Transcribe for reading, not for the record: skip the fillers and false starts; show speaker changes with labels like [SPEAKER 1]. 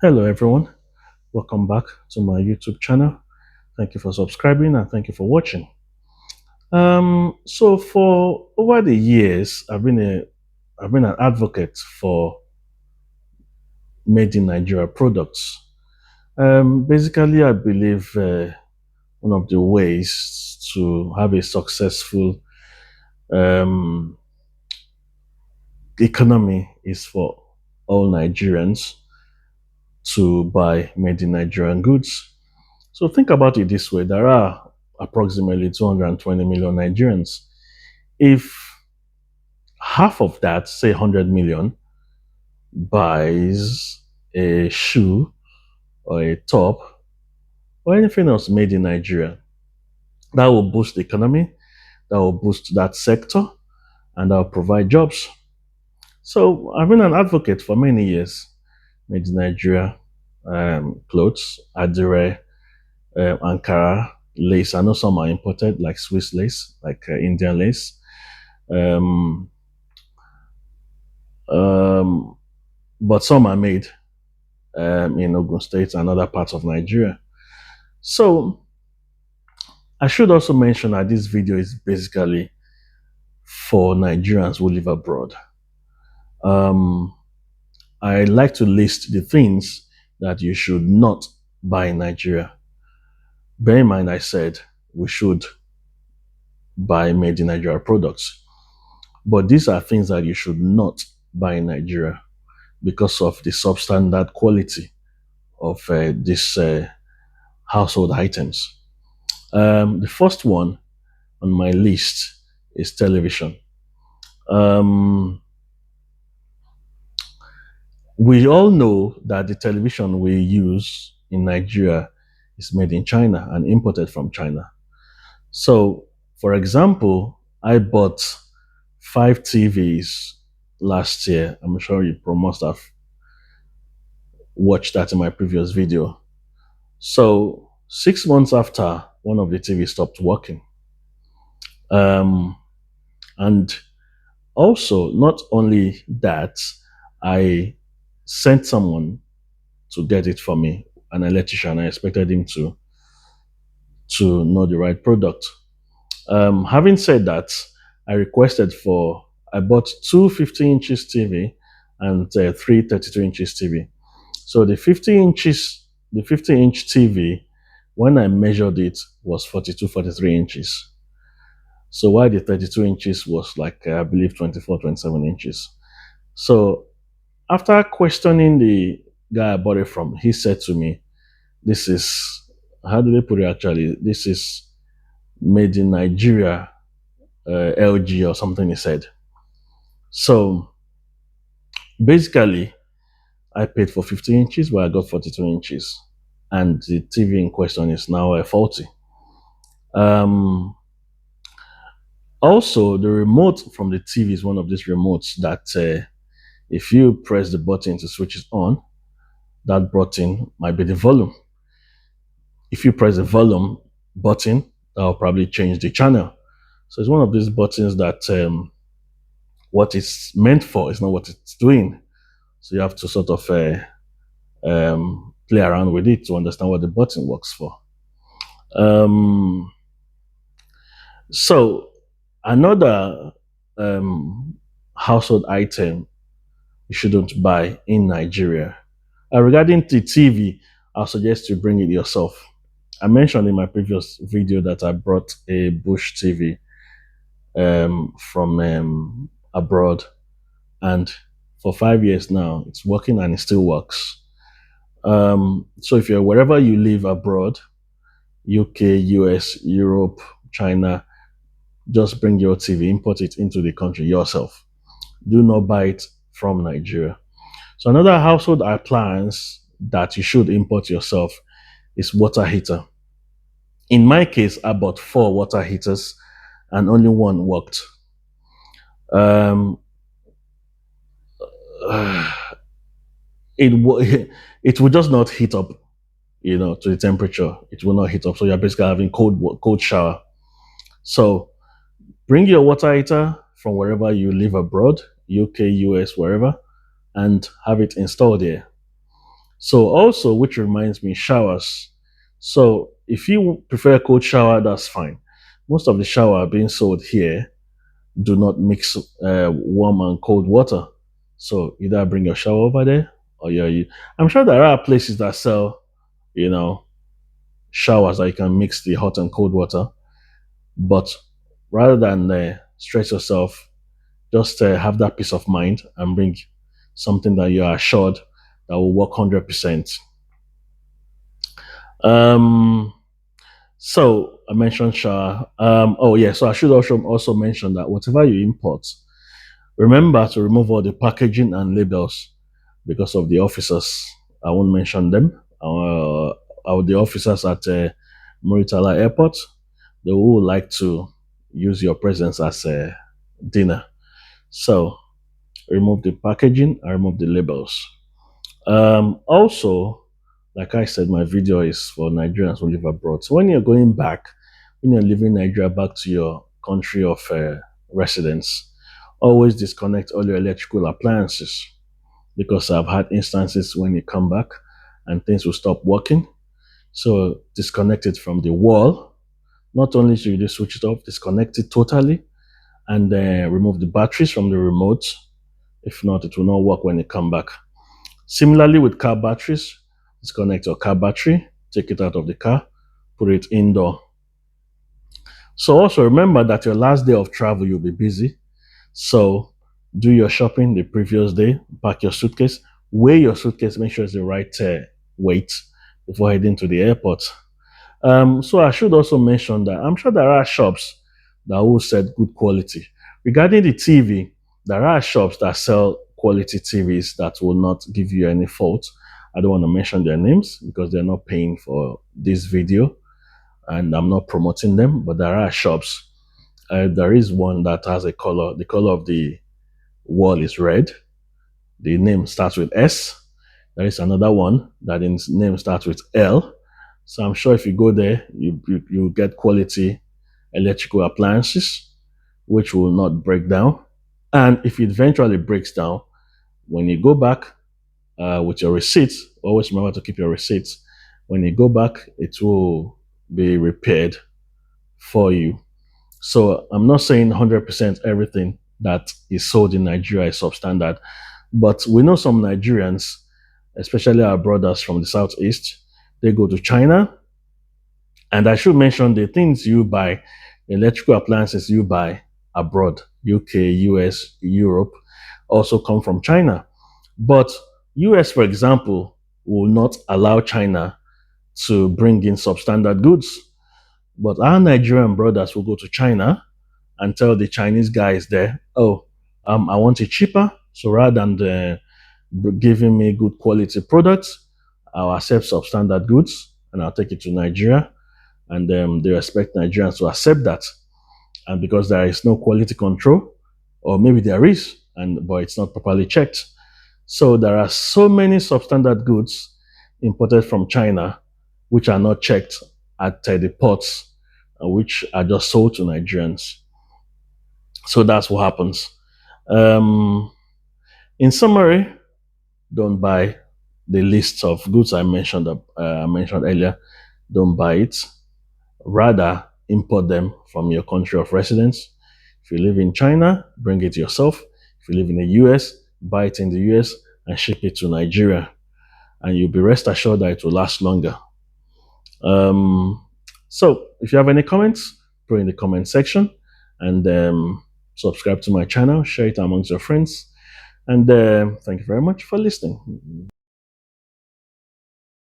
[SPEAKER 1] Hello, everyone. Welcome back to my YouTube channel. Thank you for subscribing and thank you for watching. So for over the years, I've been an advocate for made in Nigeria products. Basically, I believe one of the ways to have a successful um, economy is for all Nigerians to buy made in Nigerian goods. So think about it this way: there are approximately 220 million Nigerians. If half of that, say 100 million, buys a shoe or a top or anything else made in Nigeria, that will boost the economy, that will boost that sector, and that will provide jobs. So I've been an advocate for many years. Made in Nigeria clothes, Adire, Ankara, lace. I know some are imported, like Swiss lace, like Indian lace. Um, um, but some are made in Ogun State and other parts of Nigeria. So I should also mention that this video is basically for Nigerians who live abroad. Um, I like to list the things that you should not buy in Nigeria. Bear in mind, I said we should buy made in Nigeria products, but these are things that you should not buy in Nigeria because of the substandard quality of these household items. The first one on my list is television. Um, we all know that the television we use in Nigeria is made in China and imported from China. So, for example, I bought 5 TVs last year. I'm sure you must have watched that in my previous video. So, 6 months after, one of the TVs stopped working. Um, and also, not only that, I sent someone to get it for me, an electrician. I expected him to know the right product. Having said that, I bought two 50 inches TV and three 32 inches TV. So the 50-inch TV, when I measured it, was 42, 43 inches. So while the 32 inches was like, I believe, 24, 27 inches. So after questioning the guy I bought it from, he said to me, this is, how do they put it actually? This is made in Nigeria, LG or something, he said. So basically, I paid for 50 inches, but I got 42 inches. And the TV in question is now faulty. Um, Also, the remote from the TV is one of these remotes that if you press the button to switch it on, that button might be the volume. If you press the volume button, that will probably change the channel. So it's one of these buttons that what it's meant for is not what it's doing. So you have to sort of play around with it to understand what the button works for. Um, so another household item you shouldn't buy in Nigeria. Regarding the TV, I'll suggest you bring it yourself. I mentioned in my previous video that I brought a Bush TV from abroad, and for 5 years now, it's working and it still works. So if you're wherever you live abroad, UK, US, Europe, China, just bring your TV, import it into the country yourself. Do not buy it from Nigeria. So another household appliance that you should import yourself is water heater. In my case, I bought 4 water heaters and only one worked. Um, it it will just not heat up, to the temperature. It will not heat up. So you're basically having cold shower. So bring your water heater from wherever you live abroad, UK, US, wherever, and have it installed here. So also, which reminds me, showers. So if you prefer a cold shower, that's fine. Most of the shower being sold here do not mix warm and cold water. So either bring your shower over there, or I'm sure there are places that sell, you know, showers that you can mix the hot and cold water. But rather than stress yourself, just have that peace of mind and bring something that you are assured that will work 100%. Um, so I mentioned shower. Oh yeah, so I should also mention that whatever you import, remember to remove all the packaging and labels because of the officers. I won't mention them. The officers at Muritala Airport, they would like to use your presence as a dinner. So remove the packaging and remove the labels. Also, like I said, my video is for Nigerians who live abroad. So when you're going back, when you're leaving Nigeria back to your country of residence, always disconnect all your electrical appliances because I've had instances when you come back and things will stop working. So disconnect it from the wall. Not only should you just switch it off, disconnect it totally and remove the batteries from the remote. If not, it will not work when you come back. Similarly with car batteries, disconnect your car battery, take it out of the car, put it indoor. So also remember that your last day of travel, you'll be busy. So do your shopping the previous day, pack your suitcase, weigh your suitcase, make sure it's the right weight before heading to the airport. So I should also mention that I'm sure there are shops that will sell good quality. Regarding the TV, there are shops that sell quality TVs that will not give you any fault. I don't want to mention their names because they're not paying for this video and I'm not promoting them, but there are shops. There is one that has a color. The color of the wall is red. The name starts with S. There is another one that its name starts with L. So I'm sure if you go there, you get quality electrical appliances, which will not break down. And if it eventually breaks down, when you go back with your receipts, always remember to keep your receipts. When you go back, it will be repaired for you. So I'm not saying 100% everything that is sold in Nigeria is substandard, but we know some Nigerians, especially our brothers from the southeast, they go to China. And I should mention the things you buy, electrical appliances you buy abroad, UK, US, Europe, also come from China. But US, for example, will not allow China to bring in substandard goods. But our Nigerian brothers will go to China and tell the Chinese guys there, oh, I want it cheaper. So rather than giving me good quality products, I'll accept substandard goods and I'll take it to Nigeria. And they expect Nigerians to accept that. And because there is no quality control, or maybe there is, but it's not properly checked. So there are so many substandard goods imported from China which are not checked at the ports, which are just sold to Nigerians. So that's what happens. Um, in summary, don't buy the list of goods I mentioned earlier. Don't buy it. Rather, import them from your country of residence. If you live in China, bring it yourself. If you live in the US, buy it in the US and ship it to Nigeria. And you'll be rest assured that it will last longer. So, if you have any comments, put in the comment section and subscribe to my channel, share it amongst your friends. And thank you very much for listening.